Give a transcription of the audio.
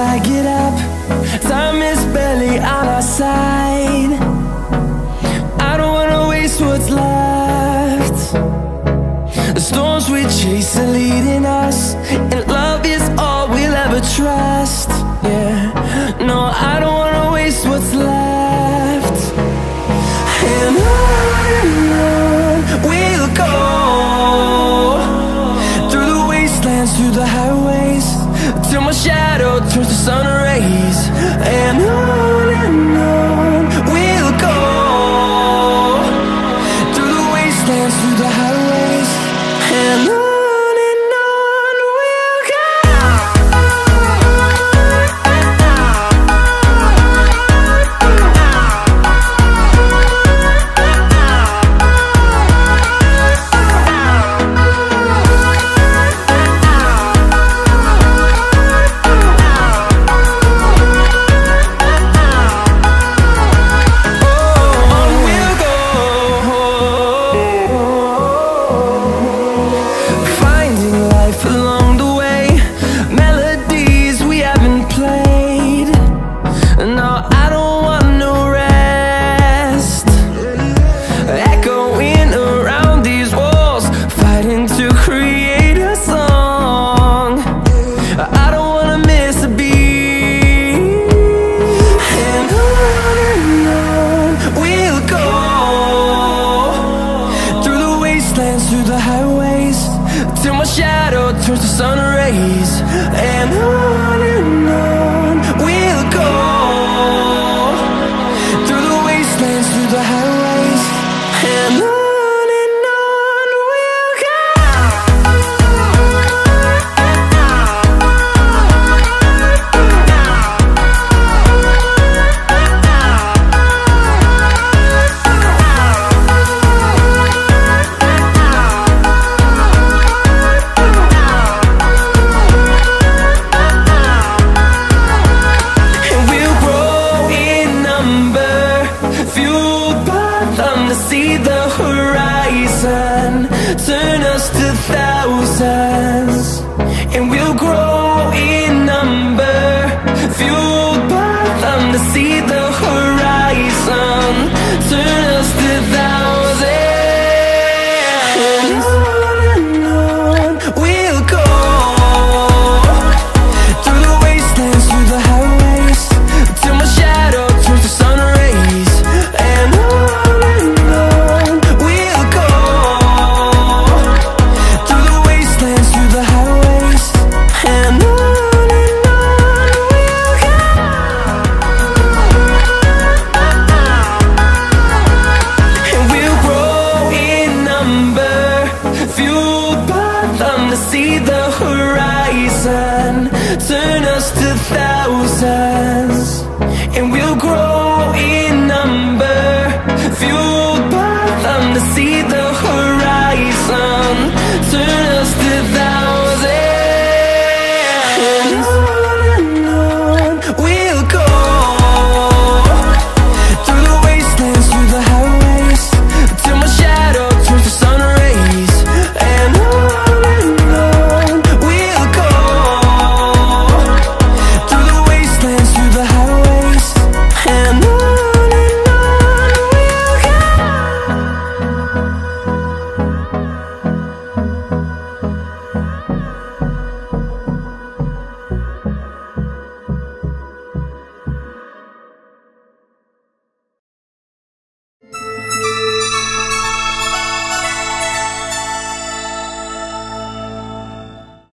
I get up. Time is barely on our side. I don't wanna waste what's left. The storms we chase are leading us, and love is all we'll ever trust. Yeah, no, I don't wanna waste what's left. And on we'll go, through the wastelands, through the highways, till my shadow turns to sun rays. And on we'll go, through the wastelands, through the highways, and on we'll go. Through the highways, till my shadow turns to sun rays. And on we'll go, through the wastelands, through the highways, and on we'll go. See the horizon, turn us to thousands, and we'll grow in number, fueled by them. To see the horizon, turn us to thousands, and on we'll go, through the wastelands, through the highways, till my shadow turns to sun rays. And see the horizon, turn us to thousands, and we'll grow